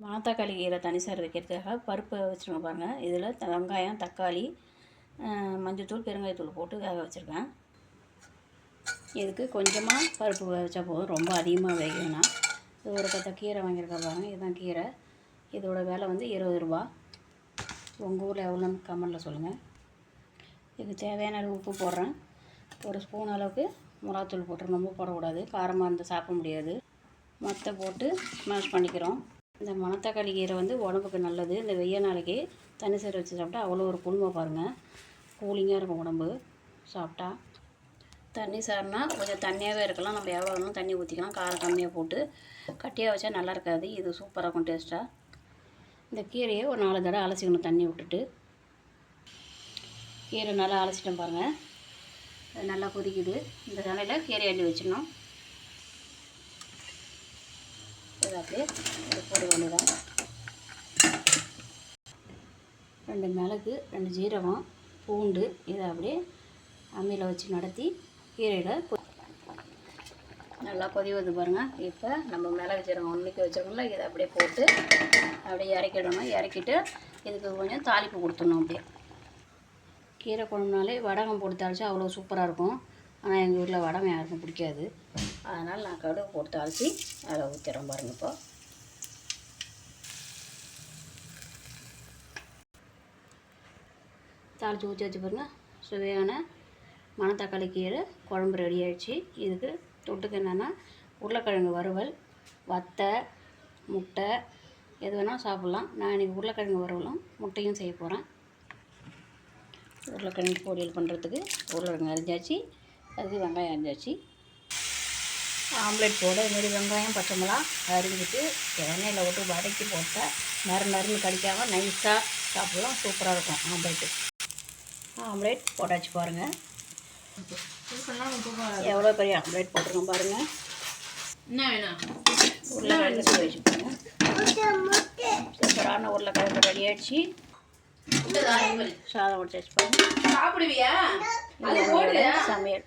மணத்தக்காளி கீரை தனி சாறு வைக்கிறதுக்காக பருப்பு வச்சுருங்க பாருங்கள். இதில் வெங்காயம், தக்காளி, மஞ்சள்தூள், பெருங்காயத்தூள் போட்டு வேக வச்சுருக்கேன். இதுக்கு கொஞ்சமாக பருப்பு வச்சா போதும், ரொம்ப அதிகமாக வேகணும்னா. இது ஒரு கத்த கீரை வாங்கியிருக்கா பாருங்கள். இதுதான் கீரை. இதோட விலை வந்து 20 ரூபா. உங்கள் ஊரில் எவ்வளோன்னு கமெண்டில் சொல்லுங்கள். இதுக்கு தேவையான அளவு உப்பு போடுறேன். ஒரு ஸ்பூன் அளவுக்கு மிளகாத்தூள் போட்டுறேன். ரொம்ப போடக்கூடாது, காரமாக இருந்தால் சாப்பிட முடியாது. மொத்த போட்டு ஸ்மாஷ் பண்ணிக்கிறோம். இந்த மணத்தக்காளி கீரை வந்து உடம்புக்கு நல்லது. இந்த வெய்ய நாளைக்கு தண்ணி சாறு வச்சு சாப்பிட்டா அவ்வளோ ஒரு குளுமை பாருங்கள். கூலிங்காக இருக்கும் உடம்பு சாப்பிட்டா. தண்ணி சாறுனா கொஞ்சம் தண்ணியாகவே இருக்கலாம். நம்ம எவ்வளோ வேணும் தண்ணி ஊற்றிக்கலாம். காரம் கம்மியாக போட்டு கட்டியாக வச்சா நல்லா இருக்காது. இது சூப்பராக இருக்கும் டேஸ்ட்டாக. இந்த கீரையை ஒரு 4 தடவை அலசிக்கணும் தண்ணி விட்டுட்டு. கீரை நல்லா அலசிட்டோம் பாருங்கள். அது நல்லா கொதிக்குது. இந்த நிலையில் கீரை அள்ளி வச்சிடணும். இது அப்படியே இது போட வேண்டியதான். 2 மிளகு, 2 ஜீரகம், பூண்டு இதை அப்படியே அம்மியில் வச்சு நடத்தி கீரையில் நல்லா கொதி வருது பாருங்கள். இப்போ நம்ம மிளகு ஜீரகம் ஒன்றுக்கு வச்சுருக்கோம்ல, இதை அப்படியே போட்டு அப்படியே இறக்கிடணும். இறக்கிட்டு இதுக்கு கொஞ்சம் தாளிப்பு கொடுத்துடணும். அப்படியே கீரை குழம்புனாலே வடகம் போட்டு தாளித்தா அவ்வளோ சூப்பராக இருக்கும். ஆனால் எங்கள் வீட்டில் வடகம் யாருக்கும் பிடிக்காது. அதனால் நான் கடுகு போட்டு தாளித்து அதில் ஊற்றிடுறேன் பாருங்கள். இப்போ தாளித்து ஊற்றி வச்சு பாருங்கள். சுவையான மணத்தக்காளி கீரை குழம்பு ரெடி ஆகிடுச்சு. இதுக்கு தொட்டுக்கு என்னென்னா உருளைக்கிழங்கு வறுவல், வத்தை, முட்டை எது வேணால் சாப்பிட்லாம். நான் இன்றைக்கி உருளைக்கிழங்கு வறுவலும் முட்டையும் செய்ய போகிறேன். உருளைக்கிழங்கு பொரியல் பண்ணுறதுக்கு உருளைக்கிழங்கு அரிஞ்சாச்சு. அதுக்கு வெங்காயம் அரிஞ்சாச்சு. ஆம்லேட் போட இதுமாரி வெங்காயம், பச்சை மிளகா அரிஞ்சிட்டு எண்ணெயில் விட்டு வதக்கி போட்டால் நறுன்னு கடிக்காமல் நைஸாக சாப்பிட்லாம். சூப்பராக இருக்கும் ஆம்லேட்டு. ஆம்லேட் போட்டாச்சு பாருங்கள். எவ்வளோ பெரிய ஆம்லேட் போட்டிருக்கோம் பாருங்கள். என்ன வேணும்? உருளைக்கிழங்கு வச்சுக்கோங்க. சூப்பரான உருளைக்கிழங்கு ரெடி ஆகிடுச்சு. சாதம் வச்சு பாருங்கள். சாப்பிடுவியா? சமையல்.